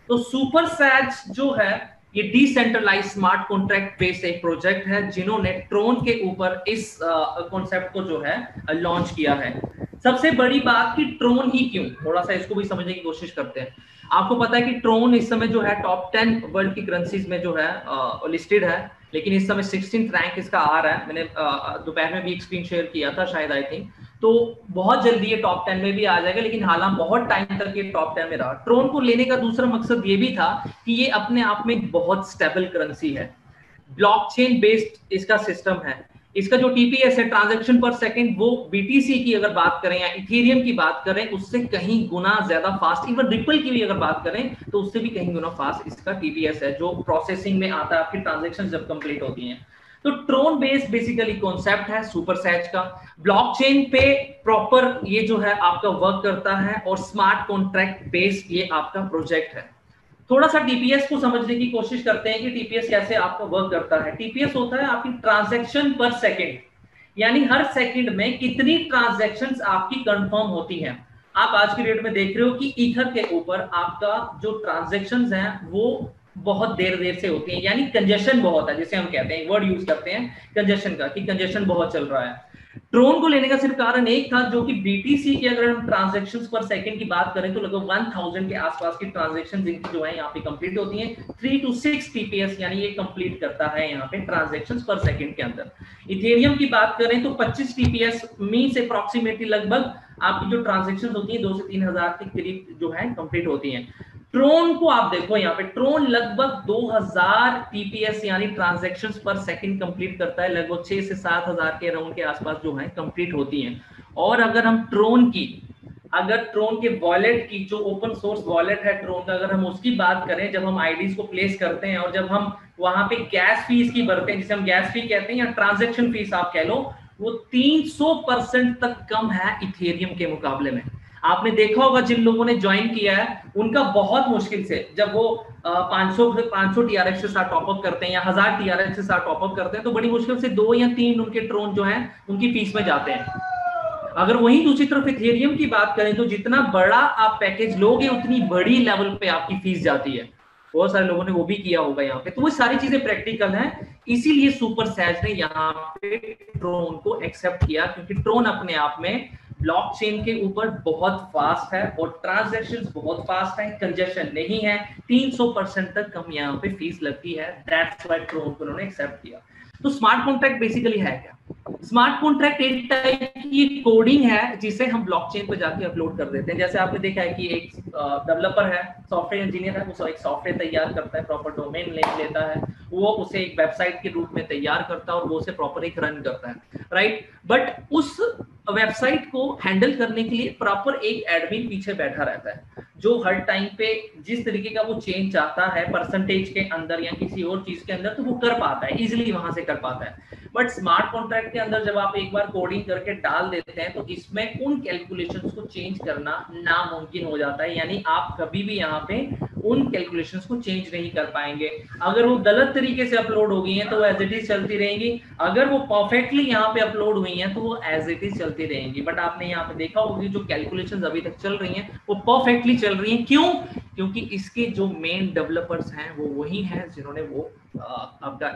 तो सुपर सैज जो है ये डिसेंट्रलाइज स्मार्ट कॉन्ट्रैक्ट बेस्ड एक प्रोजेक्ट है जिन्होंने ट्रोन के ऊपर इस कॉन्सेप्ट को जो है लॉन्च किया है। सबसे बड़ी बात कि ट्रोन ही क्यों, थोड़ा सा इसको भी समझने की कोशिश करते हैं। आपको पता है कि ट्रोन इस समय जो है टॉप 10 वर्ल्ड की करेंसीज में जो है लिस्टेड है, लेकिन इस समय 16th रैंक इसका आ रहा है। मैंने दोपहर में भी एक स्क्रीन शेयर किया था शायद, आई थिंक। तो बहुत जल्दी ये टॉप 10 में भी आ जाएगा, लेकिन हालांकि बहुत टाइम तक ये टॉप 10 में रहा। ट्रोन को लेने का दूसरा मकसद ये भी था कि ये अपने आप में बहुत स्टेबल करेंसी है, ब्लॉकचेन बेस्ड इसका सिस्टम है। इसका जो टीपीएस है, ट्रांजैक्शन पर सेकंड, वो बीटीसी की अगर बात करें या इथेरियम की बात करें उससे कहीं गुना ज्यादा फास्ट, इवन रिपल की भी अगर बात करें तो उससे भी कहीं गुना फास्ट इसका टीपीएस है जो प्रोसेसिंग में आता है आपकी ट्रांजैक्शन जब कंप्लीट होती हैं। तो ट्रोन बेस्ड बेसिकली कॉन्सेप्ट है सुपर सैज का। ब्लॉकचेन पे प्रॉपर ये जो है आपका वर्क करता है और स्मार्ट कॉन्ट्रैक्ट बेस्ड ये आपका प्रोजेक्ट है। थोड़ा सा टीपीएस को समझने की कोशिश करते हैं कि टीपीएस कैसे आपका वर्क करता है। टीपीएस होता है आपकी ट्रांजैक्शन पर सेकंड, यानी हर सेकंड में कितनी ट्रांजैक्शंस आपकी कंफर्म होती हैं। आप आज की डेट में देख रहे हो कि ईथर के ऊपर आपका जो ट्रांजैक्शंस हैं वो बहुत देर देर से होती हैं, यानी कंजेशन बहुत है, जिसे हम कहते हैं, वर्ड यूज करते हैं कंजेशन का, कि कंजेशन बहुत चल रहा है। ट्रोन को लेने का सिर्फ कारण एक था, जो कि बीटीसी की अगर हम ट्रांजैक्शंस पर सेकंड की बात करें तो लगभग 1000 के आसपास की ट्रांजैक्शंस इनकी जो है यहाँ पे कंप्लीट होती हैं। 3 to 6 टीपीएस यानी ये कंप्लीट करता है यहाँ पे ट्रांजैक्शंस पर सेकंड के अंदर। इथेरियम की बात करें तो 25 टीपीएस मीन अप्रॉक्सीमेटली लगभग आपकी जो ट्रांजैक्शंस होती हैं 2 से 3 हजार के करीब जो है कंप्लीट होती हैं। ट्रोन को आप देखो यहाँ पे, ट्रोन लगभग 2000 टीपीएस यानी ट्रांजैक्शंस पर सेकंड कंप्लीट करता है, लगभग 6 से 7000 के राउंड के आसपास जो है कंप्लीट होती हैं। और अगर हम ट्रोन के वॉलेट की, जो ओपन सोर्स वॉलेट है ट्रोन का, अगर हम उसकी बात करें, जब हम आईडीज को प्लेस करते हैं और जब हम वहां पे गैस फीस की भरते हैं, जिसे हम गैस फी कहते हैं या ट्रांजैक्शन फीस आप कह लो, वो 300% तक कम है इथेरियम के मुकाबले में। आपने देखा होगा जिन लोगों ने ज्वाइन किया है उनका बहुत मुश्किल से, जब वो 500 टीआरएक्स के साथ टॉपअप करते हैं या 1000 टीआरएक्स के साथ टॉपअप करते हैं, तो बड़ी मुश्किल से 2 या 3 उनके ट्रोन जो हैं उनकी फीस में जाते हैं। अगर वहीं दूसरी तरफ इथेरियम की बात करें तो जितना बड़ा आप पैकेज लोगे उतनी बड़ी लेवल पे आपकी फीस जाती है। बहुत सारे लोगों ने वो भी किया होगा यहाँ पे। तो वो सारी चीजें प्रैक्टिकल हैं, इसीलिए सुपर सैज ने यहाँ पे ट्रोन को एक्सेप्ट किया, क्योंकि ट्रोन अपने आप में ब्लॉकचेन के ऊपर बहुत फास्ट है और ट्रांजैक्शंस बहुत फास्ट है, कंजेशन नहीं है, 300% तक कम यहाँ पे फीस लगती है। दैट्स व्हाई ट्रोन को उन्होंने एक्सेप्ट किया। तो स्मार्ट कॉन्ट्रैक्ट बेसिकली है क्या? स्मार्ट कॉन्ट्रैक्ट एक टाइप की कोडिंग है जिसे हम ब्लॉकचेन पे जाके अपलोड कर देते हैं। जैसे आपने देखा है कि एक डेवलपर है, सॉफ्टवेयर इंजीनियर है, वो एक सॉफ्टवेयर तैयार करता है, प्रॉपर डोमेन नेम लेता है, वो उसे एक वेबसाइट के रूप में तैयार करता है और वो उसे प्रॉपर एक रन करता है, राइट। बट उस वेबसाइट को हैंडल करने के लिए प्रॉपर एक एडमिन पीछे बैठा रहता है, जो हर टाइम पे जिस तरीके का वो चेंज चाहता है परसेंटेज के अंदर या किसी और चीज के अंदर, तो वो कर पाता है, इजीली वहां से कर पाता है। बट स्मार्ट कॉन्ट्रैक्ट के अंदर जब आप एक बार कोडिंग करके डाल देते हैं तो इसमें उन कैलकुलेशंस को चेंज करना नामुमकिन हो जाता है, यानी आप कभी भी यहाँ पे उन कैलकुलेशंस को चेंज नहीं कर पाएंगे। अगर वो गलत तरीके से अपलोड हो गई हैं तो वो एज इट इज चलती रहेंगी, अगर वो परफेक्टली यहाँ पे अपलोड हुई हैं तो वो एज इट इज चलती रहेंगी। बट आपने यहाँ पे देखा होगा कि जो कैलकुलेशंस अभी तक चल रही हैं वो परफेक्टली चल रही हैं। क्यों? क्योंकि इसके जो मेन डेवलपर्स हैं वो वही हैं जिन्होंने वो आपका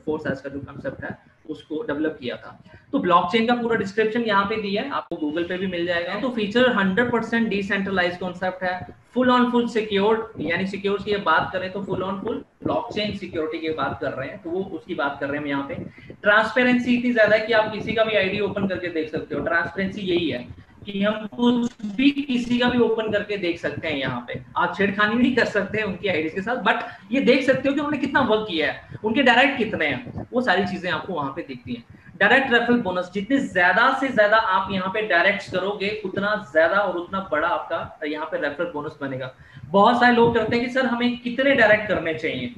फोर सैज का जो कंसेप्ट है उसको डेवलप किया था। तो ब्लॉकचेन का पूरा डिस्क्रिप्शन यहाँ पे दिया है, आपको गूगल पे भी मिल जाएगा। तो फीचर 100% डिसेंट्रलाइज्ड कॉन्सेप्ट है, फुल ऑन फुल सिक्योर्ड, यानी सिक्योर की बात करें तो full on full blockchain security की बात कर रहे हैं, तो वो उसकी बात कर रहे हैं हम यहाँ पे। ट्रांसपेरेंसी इतनी ज्यादा है कि आप किसी का भी आईडी ओपन करके देख सकते हो। ट्रांसपेरेंसी यही है कि हम कुछ भी किसी का भी ओपन करके देख सकते हैं। यहाँ पे आप छेड़खानी नहीं कर सकते हैं उनकी आईडी के साथ, बट ये देख सकते हो कि उन्होंने कितना वर्क किया है, उनके डायरेक्ट कितने हैं, वो सारी चीजें आपको वहां पे दिखती हैं। डायरेक्ट रेफरल बोनस, जितने ज्यादा से ज्यादा आप यहाँ पे डायरेक्ट करोगे उतना ज्यादा और उतना बड़ा आपका यहाँ पे रेफरल बोनस बनेगा। बहुत सारे लोग करते हैं कि सर हमें कितने डायरेक्ट करने चाहिए।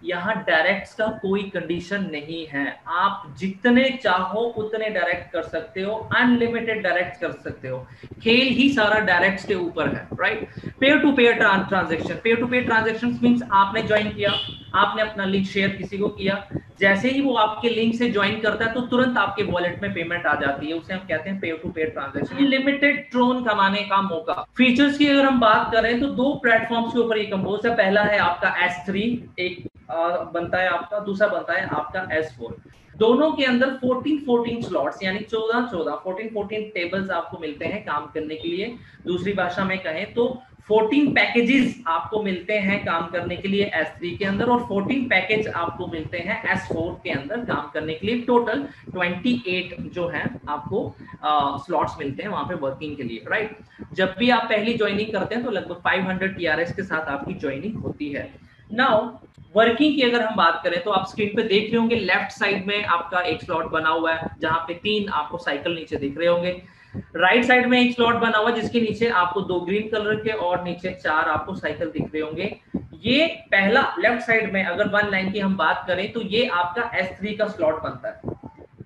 यहाँ डायरेक्ट का कोई कंडीशन नहीं है, आप जितने चाहो उतने डायरेक्ट कर सकते हो, अनलिमिटेड डायरेक्ट कर सकते हो। खेल ही सारा डायरेक्ट के ऊपर है, right. Peer to peer transaction, peer to peer transaction means आपने ज्वाइन किया, आपने अपना लिंक शेयर किसी को किया, जैसे ही वो आपके लिंक से ज्वाइन करता है तो तुरंत आपके वॉलेट में पेमेंट आ जाती है, उसे हम कहते हैं पे टू पे ट्रांजैक्शन। लिमिटेड ट्रोन कमाने का मौका। फीचर्स की अगर हम बात करें तो दो प्लेटफॉर्म्स के ऊपर ये कंपोज है। पहला है आपका S3, एक बनता है आपका, दूसरा बनता है आपका S4। दोनों के अंदर 14 स्लॉट्स यानी 14 टेबल्स आपको मिलते हैं काम करने के लिए। दूसरी भाषा में कहें तो 14 पैकेजेस आपको मिलते हैं काम करने के लिए S3 के अंदर, और 14 पैकेज आपको मिलते हैं S4 के अंदर काम करने के लिए। टोटल 28 जो है आपको स्लॉट्स मिलते हैं वहां पे वर्किंग के लिए, राइट। जब भी आप पहली ज्वाइनिंग करते हैं तो लगभग 500 TRX के साथ आपकी ज्वाइनिंग होती है। नाउ वर्किंग की अगर हम बात करें तो आप स्क्रीन पे देख रहे होंगे लेफ्ट साइड में आपका एक स्लॉट बना हुआ है जहां पे 3 आपको साइकिल नीचे दिख रहे होंगे। राइट साइड में एक स्लॉट बना हुआ है जिसके नीचे आपको 2 ग्रीन कलर के और नीचे 4 आपको साइकिल दिख रहे होंगे। ये पहला लेफ्ट साइड में अगर 1 लाइन की हम बात करें तो ये आपका S3 का स्लॉट बनता है।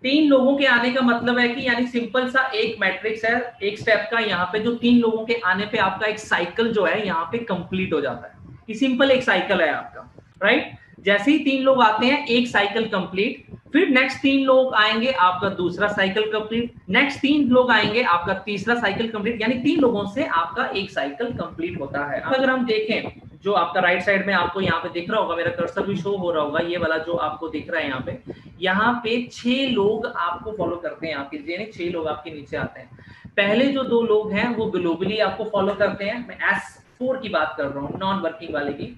3 लोगों के आने का मतलब है कि यानी सिंपल सा एक मैट्रिक्स है एक स्टेप का, यहाँ पे जो 3 लोगों के आने पे आपका एक साइकिल जो है यहाँ पे कंप्लीट हो जाता है। ये सिंपल एक साइकिल है आपका, राइट। जैसे ही 3 लोग आते हैं एक साइकिल कंप्लीट, फिर नेक्स्ट 3 लोग आएंगे आपका दूसरा साइकिल कंप्लीट, नेक्स्ट 3 लोग आएंगे आपका तीसरा साइकिल कंप्लीट, यानी 3 लोगों से आपका एक साइकिल कंप्लीट होता है। अगर हम देखें जो आपका राइट साइड में आपको यहाँ पे दिख रहा होगा, मेरा कर्सर भी शो हो रहा होगा, ये वाला जो आपको दिख रहा है यहाँ पे 6 लोग आपको फॉलो करते हैं आपके, यानी 6 लोग आपके नीचे आते हैं। पहले जो 2 लोग हैं वो ग्लोबली आपको फॉलो करते हैं, मैं S4 की बात कर रहा हूँ, नॉन वर्किंग वाले की।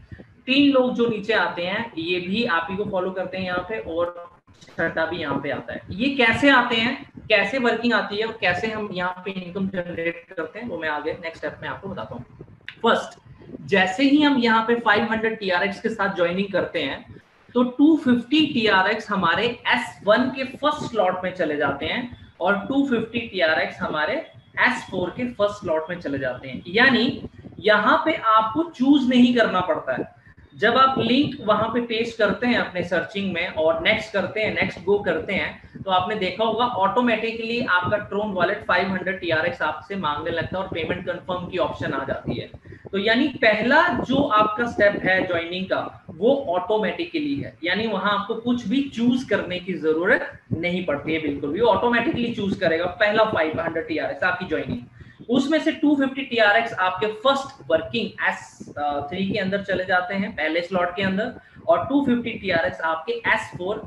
3 लोग जो नीचे आते हैं ये भी आप ही को फॉलो करते हैं यहाँ पे, और छठा भी यहाँ पे आता है। ये कैसे आते हैं, कैसे वर्किंग आती है और कैसे हम यहाँ पे इनकम जनरेट करते हैं वो मैं आगे नेक्स्ट स्टेप में आपको बताता हूँ। फर्स्ट, जैसे ही हम यहाँ पे 500 TRX के साथ ज्वाइनिंग करते हैं तो 250 TRX हमारे S1 के फर्स्ट स्लॉट में चले जाते हैं और 250 TRX हमारे S4 के फर्स्ट स्लॉट में चले जाते हैं। यानी यहाँ पे आपको चूज नहीं करना पड़ता है। जब आप लिंक वहां पे पेस्ट करते हैं अपने सर्चिंग में और नेक्स्ट करते हैं, नेक्स्ट गो करते हैं, तो आपने देखा होगा ऑटोमेटिकली आपका ट्रोन वॉलेट 500 TRX आपसे मांगने लगता है और पेमेंट कंफर्म की ऑप्शन आ जाती है। तो यानी पहला जो आपका स्टेप है ज्वाइनिंग का वो ऑटोमेटिकली है, यानी वहां आपको कुछ भी चूज करने की जरूरत नहीं पड़ती है, बिल्कुल भी ऑटोमेटिकली चूज करेगा पहला 500 TRX आपकी ज्वाइनिंग। उसमें से 250 TRX आपके फर्स्ट वर्किंग S3 के अंदर चले जाते हैं पहले स्लॉट के अंदर, और 250 TRX आपके S4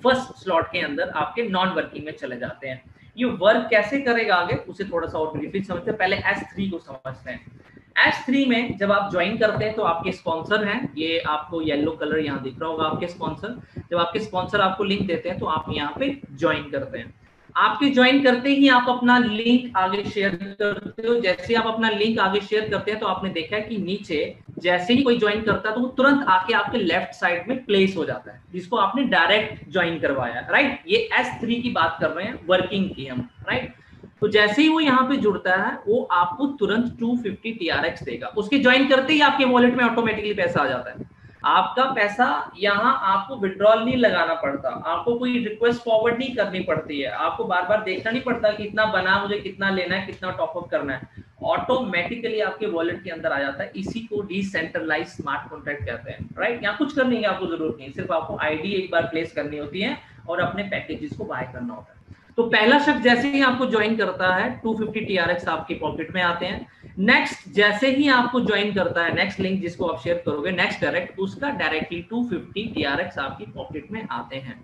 फर्स्ट स्लॉट के अंदर आपके नॉन वर्किंग में चले जाते हैं। ये वर्क कैसे करेगा आगे उसे थोड़ा सा और ब्रीफली समझते हैं। पहले S3 को समझते हैं। S3 में जब आप ज्वाइन करते हैं तो आपके स्पॉन्सर हैं, ये आपको येलो कलर यहाँ दिख रहा होगा आपके स्पॉन्सर। जब आपके स्पॉन्सर आपको लिंक देते हैं तो आप यहाँ पे ज्वाइन करते हैं। आपके ज्वाइन करते ही आप अपना लिंक आगे शेयर करते हो। जैसे आप अपना लिंक आगे शेयर करते हैं तो आपने देखा है कि नीचे जैसे ही कोई ज्वाइन करता है तो वो तुरंत आके आपके लेफ्ट साइड में प्लेस हो जाता है, जिसको आपने डायरेक्ट ज्वाइन करवाया, राइट। ये S3 की बात कर रहे हैं, वर्किंग की हम, राइट। तो जैसे ही वो यहाँ पे जुड़ता है वो आपको तुरंत 250 TRX देगा। उसके ज्वाइन करते ही आपके वॉलेट में ऑटोमेटिकली पैसा आ जाता है। आपका पैसा यहाँ आपको विड्रॉल नहीं लगाना पड़ता, आपको कोई रिक्वेस्ट फॉरवर्ड नहीं करनी पड़ती है, आपको बार बार देखना नहीं पड़ता कितना बना, मुझे कितना लेना है, कितना टॉपअप करना है, ऑटोमेटिकली आपके वॉलेट के अंदर आ जाता है। इसी को डिसेंट्रलाइज्ड स्मार्ट कॉन्ट्रैक्ट कहते हैं, राइट। यहाँ कुछ करने की आपको जरूरत नहीं, सिर्फ आपको आईडी एक बार प्लेस करनी होती है और अपने पैकेजेस को बाय करना होता है। तो पहला शख्स जैसे ही आपको ज्वाइन करता है 250 TRX आपकी पॉकेट में आते हैं। नेक्स्ट जैसे ही आपको ज्वाइन करता है, नेक्स्ट लिंक जिसको आप शेयर करोगे नेक्स्ट डायरेक्ट, उसका डायरेक्टली 250 TRX आपकी पॉकेट में आते हैं।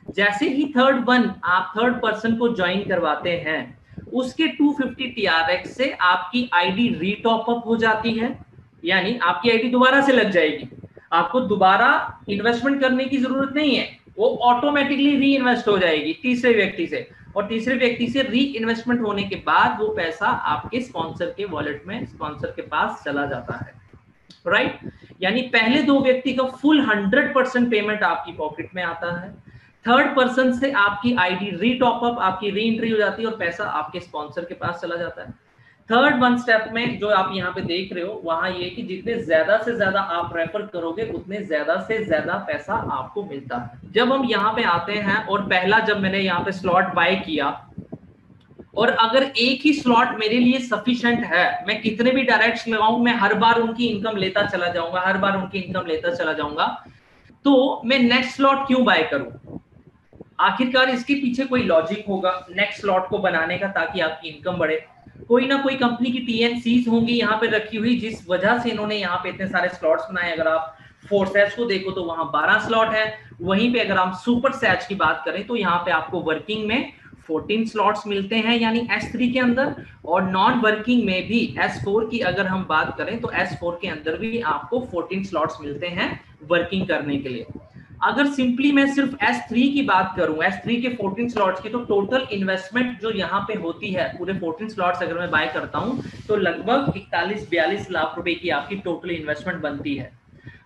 जैसे ही आप थर्ड पर्सन को ज्वाइन करवाते हैं उसके 250 TRX से आपकी आईडी रीटॉप अप हो जाती है, यानी आपकी आईडी दोबारा से लग जाएगी। आपको दोबारा इन्वेस्टमेंट करने की जरूरत नहीं है, वो ऑटोमेटिकली री इन्वेस्ट हो जाएगी तीसरे व्यक्ति से, और तीसरे व्यक्ति से री इन्वेस्टमेंट होने के बाद वो पैसा आपके स्पॉन्सर के वॉलेट में, स्पॉन्सर के पास चला जाता है, राइट। यानी पहले 2 व्यक्ति का फुल 100% पेमेंट आपकी पॉकेट में आता है। थर्ड पर्सन से आपकी आईडी री टॉप अप, आपकी री एंट्री हो जाती है और पैसा आपके स्पॉन्सर के पास चला जाता है। थर्ड वन स्टेप में जो आप यहाँ पे देख रहे हो वहां ये कि जितने ज्यादा से ज्यादा आप रेफर करोगे उतने ज्यादा से ज्यादा पैसा आपको मिलता है। जब हम यहाँ पे आते हैं और पहला जब मैंने यहाँ पे स्लॉट बाय किया और अगर एक ही स्लॉट मेरे लिए सफिशिएंट है, मैं कितने भी डायरेक्ट्स लगाऊं, मैं हर बार उनकी इनकम लेता चला जाऊंगा, हर बार उनकी इनकम लेता चला जाऊंगा। तो मैं नेक्स्ट स्लॉट क्यों बाय करूं? आखिरकार इसके पीछे कोई लॉजिक होगा नेक्स्ट स्लॉट को बनाने का, ताकि आपकी इनकम बढ़े। कोई ना कोई कंपनी की टीएनसीज होंगी यहाँ पे रखी हुई, जिस वजह से इन्होंने यहाँ पे इतने सारे स्लॉट्स बनाए। अगर आप फोर्सेस को देखो तो वहां 12 स्लॉट है। वहीं पे अगर हम सुपर सैच की बात करें तो यहाँ पे आपको वर्किंग में 14 स्लॉट्स मिलते हैं, यानी S3 के अंदर। और नॉन वर्किंग में भी S4 की अगर हम बात करें तो S4 के अंदर भी आपको 14 स्लॉट्स मिलते हैं वर्किंग करने के लिए। अगर सिंपली मैं सिर्फ S3 की बात करूं, S3 के 14 स्लॉट्स की, तो टोटल इन्वेस्टमेंट जो यहाँ पे होती है पूरे 14 स्लॉट्स अगर मैं बाय करता हूं तो लगभग 41-42 लाख रुपए की आपकी टोटल इन्वेस्टमेंट बनती है।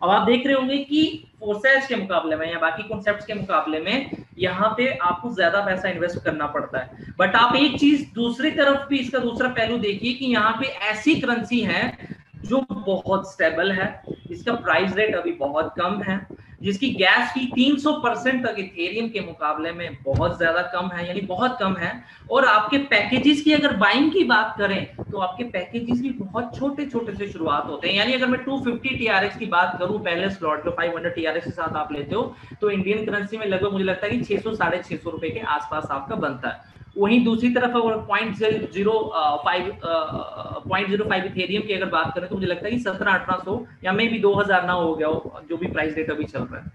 अब आप देख रहे होंगे कि फोर्सेस के मुकाबले में या बाकी कॉन्सेप्ट्स के मुकाबले में यहाँ पे आपको ज्यादा पैसा इन्वेस्ट करना पड़ता है। बट आप एक चीज दूसरी तरफ भी इसका दूसरा पहलू देखिए कि यहाँ पे ऐसी करेंसी है जो बहुत स्टेबल है, इसका प्राइस रेट अभी बहुत कम है, जिसकी गैस फी 300% तक इथेरियम के मुकाबले में बहुत ज्यादा कम है, यानी बहुत कम है। और आपके पैकेजेस की अगर बाइंग की बात करें तो आपके पैकेजेस भी बहुत छोटे छोटे से शुरुआत होते हैं। यानी अगर मैं 250 TRX की बात करूं पहले स्लॉट जो 500 TRX के साथ आप लेते हो तो इंडियन करेंसी में लगभग मुझे लगता है कि 600-650 रुपए के आसपास आपका बनता है। वहीं दूसरी तरफ अगर 0.05 इथेरियम की अगर बात करें तो मुझे लगता है कि 1700-1800 या मे भी 2000 ना हो गया हो, जो भी प्राइस रेट अभी चल रहा है।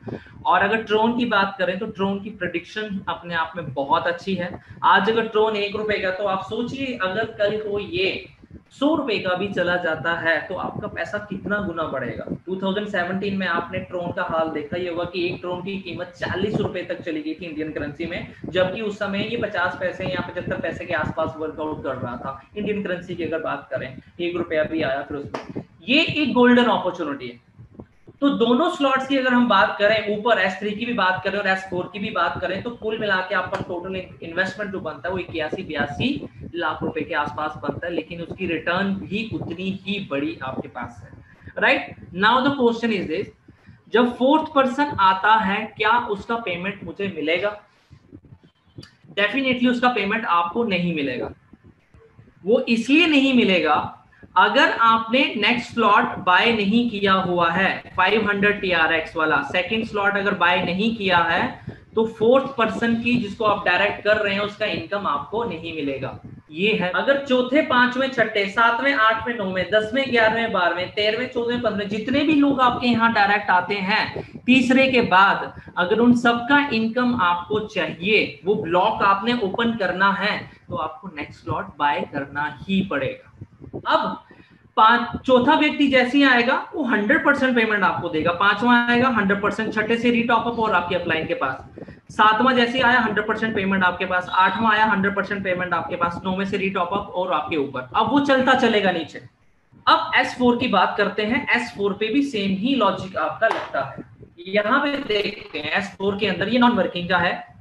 और अगर ट्रोन की बात करें तो ट्रोन की प्रेडिक्शन अपने आप में बहुत अच्छी है। आज अगर ट्रोन 1 रुपए का, तो आप सोचिए अगर कल को ये 100 रुपए का भी चला जाता है तो आपका पैसा कितना गुना बढ़ेगा। 2017 में आपने ट्रोन का हाल देखा ही होगा कि एक ट्रोन की कीमत 40 रुपए तक चली गई थी इंडियन करेंसी में, जबकि उस समय ये 50 पैसे या 75 पैसे के आसपास वर्कआउट कर रहा था इंडियन करेंसी की अगर बात करें। 1 रुपया भी आया फिर उसमें। ये एक गोल्डन अपॉर्चुनिटी है। तो दोनों स्लॉट्स की अगर हम बात करें, ऊपर S3 की भी बात करें और S4 की भी बात करें, तो कुल मिला के आपका टोटल इन्वेस्टमेंट जो बनता है वो 81-82 लाख रुपए के आसपास बनता है, लेकिन उसकी रिटर्न भी उतनी ही बड़ी आपके पास है। Right now the question is this, जब फोर्थ पर्सन आता है क्या उसका पेमेंट मुझे मिलेगा? डेफिनेटली उसका पेमेंट आपको नहीं मिलेगा। वो इसलिए नहीं मिलेगा, अगर आपने नेक्स्ट स्लॉट बाय नहीं किया हुआ है 500 TRX वाला सेकंड स्लॉट अगर बाय नहीं किया है तो फोर्थ पर्सन की जिसको आप डायरेक्ट कर रहे हैं उसका इनकम आपको नहीं मिलेगा। ये है। अगर चौथे, पांचवें, छठे, सातवें, आठवें, नौवें, 10वें, 11वें, 12वें, 13वें, 14वें, 15वें जितने भी लोग आपके यहाँ डायरेक्ट आते हैं तीसरे के बाद, अगर उन सबका इनकम आपको चाहिए, वो ब्लॉक आपने ओपन करना है, तो आपको नेक्स्ट स्लॉट बाय करना ही पड़ेगा। अब चौथा व्यक्ति जैसे ही आएगा वो 100% पेमेंट आपको देगा, पांचवा आएगा 100%, छठे से रीटॉप अप और आपके अपलाइन के पास, सातवां जैसे आया 100% पेमेंट आपके पास, आठवां आया 100% पेमेंट आपके पास, नौवें से रीटॉप अप और आपके ऊपर। अब वो चलता चलेगा नीचे। अब S4 की बात करते हैं, S4 पे भी सेम ही लॉजिक आपका लगता है। यहाँ पे देखते हैं S4 के अंदर ये नॉन वर्किंग का है।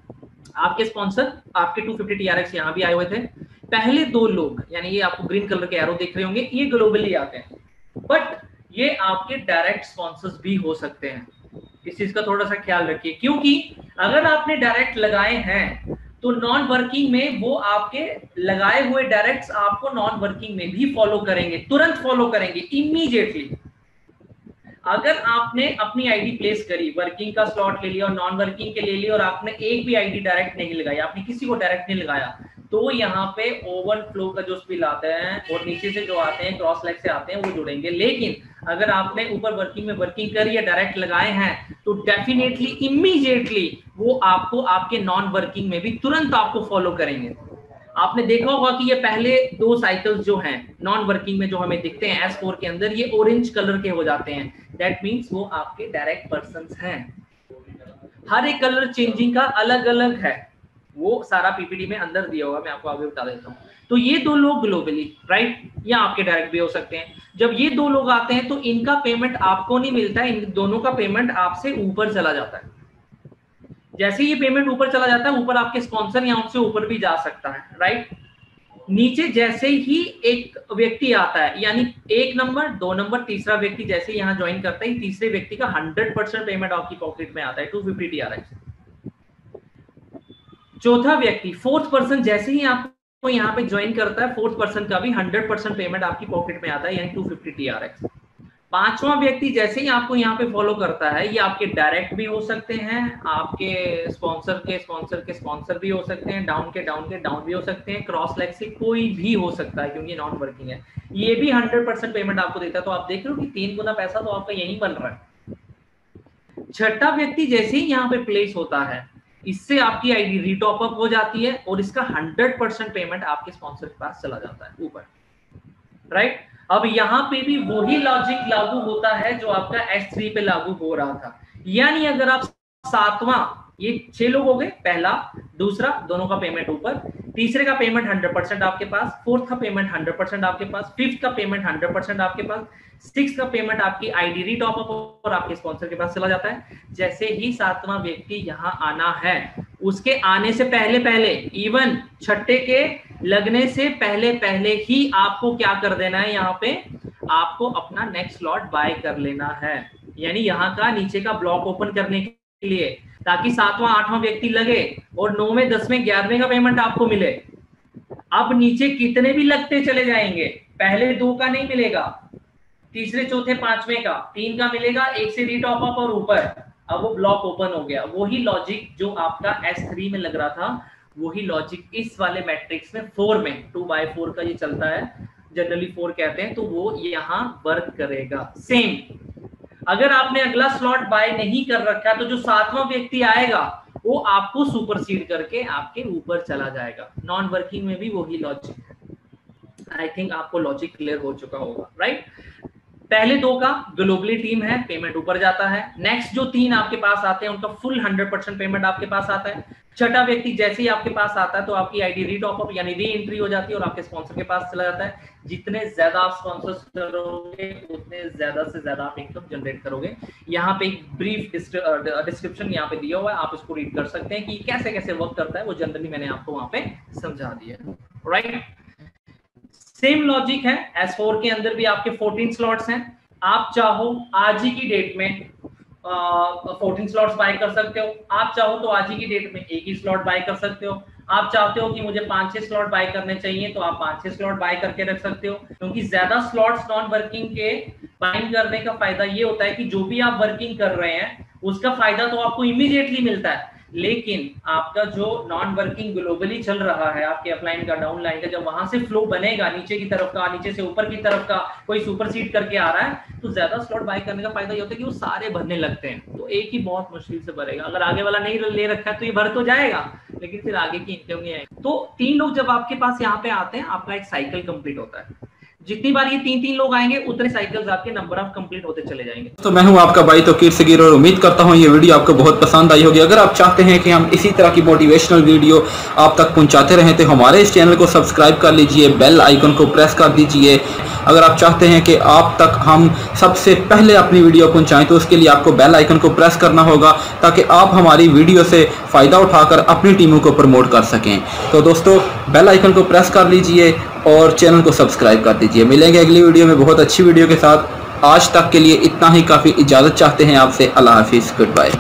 आपके स्पॉन्सर आपके 250 TRX यहाँ भी आए हुए थे। पहले दो लोग, यानी ये आपको ग्रीन कलर के एरो देख रहे होंगे, ये ग्लोबली आते हैं, बट ये आपके डायरेक्ट स्पॉन्सर्स भी हो सकते हैं। इस चीज का थोड़ा सा ख्याल रखिए, क्योंकि अगर आपने डायरेक्ट लगाए हैं तो नॉन वर्किंग में वो आपके लगाए हुए डायरेक्ट्स आपको नॉन वर्किंग में भी फॉलो करेंगे, तुरंत फॉलो करेंगे, इमीडिएटली। अगर आपने अपनी आईडी प्लेस करी, वर्किंग का स्लॉट ले लिया और नॉन वर्किंग के ले लिया, और आपने एक भी आईडी डायरेक्ट नहीं लगाई, आपने किसी को डायरेक्ट नहीं लगाया, तो यहाँ पे ओवरफ्लो का जो स्पिल आते हैं और नीचे से जो आते हैं क्रॉस लेग से आते हैं वो जुड़ेंगे। लेकिन अगर आपने ऊपर वर्किंग में वर्किंग करी या डायरेक्ट लगाए हैं तो डेफिनेटली इमीडिएटली वो आपको आपके नॉन वर्किंग में भी तुरंत आपको फॉलो करेंगे। आपने देखा होगा कि ये पहले दो साइकिल्स जो हैं नॉन वर्किंग में जो हमें दिखते हैं S4 के अंदर, ये ऑरेंज कलर के हो जाते हैं, दैट मींस वो आपके डायरेक्ट पर्संस हैं। हर एक कलर चेंजिंग का अलग अलग है, वो सारा पीपीटी में अंदर दिया होगा, मैं आपको आगे बता देता हूँ। तो ये दो लोग ग्लोबली, राइट, या आपके डायरेक्ट भी हो सकते हैं। जब ये दो लोग आते हैं तो इनका पेमेंट आपको नहीं मिलता है, इन दोनों का पेमेंट आपसे ऊपर चला जाता है। जैसे ये पेमेंट ऊपर चला जाता है, ऊपर आपके स्पॉन्सर या उनसे ऊपर भी जा सकता है, राइट। नीचे जैसे ही एक व्यक्ति आता है, यानी 1 नंबर 2 नंबर तीसरा व्यक्ति जैसे यहाँ ज्वाइन करता है, तीसरे व्यक्ति का 100% पेमेंट आपकी पॉकेट में आता है, 250 TRX। चौथा व्यक्ति फोर्थ पर्सन जैसे ही आपको यहाँ पे ज्वाइन करता है, फोर्थ पर्सन का भी 100% पेमेंट आपकी पॉकेट में आता है, यानी 250 TRX। पांचवा व्यक्ति जैसे ही आपको यहाँ पे फॉलो करता है, ये आपके डायरेक्ट भी हो सकते हैं, आपके स्पॉन्सर के स्पॉन्सर भी हो सकते हैं, डाउन के डाउन भी हो सकते हैं, क्रॉस लेग से कोई भी हो सकता है क्योंकि नॉन वर्किंग है। ये भी 100% पेमेंट आपको देता है। तो आप देख रहे हो कि 3 गुना पैसा तो आपका यही बन रहा है। छठा व्यक्ति जैसे ही यहाँ पे प्लेस होता है, इससे आपकी आईडी रीटॉप अप हो जाती है और इसका 100% पेमेंट आपके स्पॉन्सर के पास चला जाता है ऊपर, राइट। अब यहाँ पे भी वही लॉजिक लागू होता है जो आपका S3 पे लागू हो रहा था। यानी अगर आप सातवां, ये 6 लोग हो गए, पहला दूसरा दोनों का पेमेंट ऊपर, तीसरे का पेमेंट 100% आपके पास, फोर्थ का पेमेंट 100% आपके पास, फिफ्थ का पेमेंट 100% आपके पास, सिक्स का पेमेंट आपकी आईडी रीटॉप अप और आपके स्पॉन्सर के पास चला जाता है। जैसे ही सातवां व्यक्ति यहाँ आना है, उसके आने से पहले इवन छठे के लगने से पहले ही आपको क्या कर देना है, यहाँ पे आपको अपना नेक्स्ट स्लॉट बाय कर लेना है। यानी यहाँ का नीचे का ब्लॉक ओपन करने के लिए, ताकि सातवां आठवां व्यक्ति लगे और 9वें 10वें 11वें का पेमेंट आपको मिले। अब नीचे कितने भी लगते चले जाएंगे, पहले 2 का नहीं मिलेगा, तीसरे चौथे पांचवें का 3 का मिलेगा, एक से रीटॉप अप और ऊपर। अब वो ब्लॉक ओपन हो गया। वही लॉजिक जो आपका S3 में लग रहा था, वही लॉजिक इस वाले मैट्रिक्स में 4 में 2/4 का ये चलता है, जनरली 4 कहते हैं, तो वो यहाँ वर्क करेगा सेम। अगर आपने अगला स्लॉट बाय नहीं कर रखा तो जो सातवां व्यक्ति आएगा वो आपको सुपरसीड करके आपके ऊपर चला जाएगा। नॉन वर्किंग में भी वही लॉजिक है। आई थिंक आपको लॉजिक क्लियर हो चुका होगा, राइट। पहले 2 का ग्लोबली टीम है, पेमेंट ऊपर जाता है। नेक्स्ट जो 3 आपके पास आते हैं उनका फुल 100% पेमेंट आपके पास आता है। छठा व्यक्ति जैसे ही आपके पास आता है तो आपकी आईडी रीटॉप अप यानी री एंट्री हो जाती है और आपके स्पॉन्सर के पास चला जाता है। जितने ज्यादा आप स्पॉन्सर्स करोगे उतने ज्यादा से ज्यादा आप इनकम जनरेट करोगे। यहाँ पे एक ब्रीफ डिस्क्रिप्शन यहाँ पे दिया हुआ है, आप इसको रीड कर सकते हैं कि कैसे कैसे वर्क करता है। वो जनरली मैंने आपको वहां पे समझा दिया, राइट। सेम लॉजिक है, S4 के अंदर भी आपके 14 स्लॉट्स हैं। आप चाहो आज ही की डेट में 14 स्लॉट्स बाय कर सकते हो, आप चाहो तो आज ही की डेट में एक ही स्लॉट बाय कर सकते हो। आप चाहते हो कि मुझे 5-6 स्लॉट बाय करने चाहिए तो आप 5-6 स्लॉट बाय करके रख सकते हो, क्योंकि ज्यादा स्लॉट्स नॉन वर्किंग के बाइंग करने का फायदा ये होता है कि जो भी आप वर्किंग कर रहे हैं उसका फायदा तो आपको इमीडिएटली मिलता है, लेकिन आपका जो नॉन वर्किंग ग्लोबली चल रहा है, आपके अपलाइन का डाउन लाइन का, जब वहां से फ्लो बनेगा नीचे की तरफ का, नीचे से ऊपर की तरफ का कोई सुपरसीड करके आ रहा है, तो ज्यादा स्लॉट बाय करने का फायदा ये होता है कि वो सारे भरने लगते हैं, तो एक ही बहुत मुश्किल से भरेगा। अगर आगे वाला नहीं ले रखा है तो ये भर तो जाएगा, लेकिन फिर आगे की इनकम नहीं आएगी। तो 3 लोग जब आपके पास यहाँ पे आते हैं, आपका एक साइकिल कंप्लीट होता है। जितनी बार ये 3-3 लोग आएंगे उतने साइकिल्स आपके नंबर ऑफ कंप्लीट होते चले जाएंगे। तो मैं हूं आपका भाई तौकीर सगीर और उम्मीद करता हूं ये वीडियो आपको बहुत पसंद आई होगी। अगर आप चाहते हैं कि हम इसी तरह की मोटिवेशनल वीडियो आप तक पहुंचाते रहें तो हमारे इस चैनल को सब्सक्राइब कर लीजिए, बेल आइकन को प्रेस कर दीजिए। अगर आप चाहते हैं कि आप तक हम सबसे पहले अपनी वीडियो पहुंचाएं तो उसके लिए आपको बेल आइकन को प्रेस करना होगा, ताकि आप हमारी वीडियो से फ़ायदा उठाकर अपनी टीमों को प्रमोट कर सकें। तो दोस्तों बेल आइकन को प्रेस कर लीजिए और चैनल को सब्सक्राइब कर दीजिए। मिलेंगे अगली वीडियो में बहुत अच्छी वीडियो के साथ। आज तक के लिए इतना ही काफ़ी। इजाज़त चाहते हैं आपसे। अल्लाह हाफिज़, गुड बाय।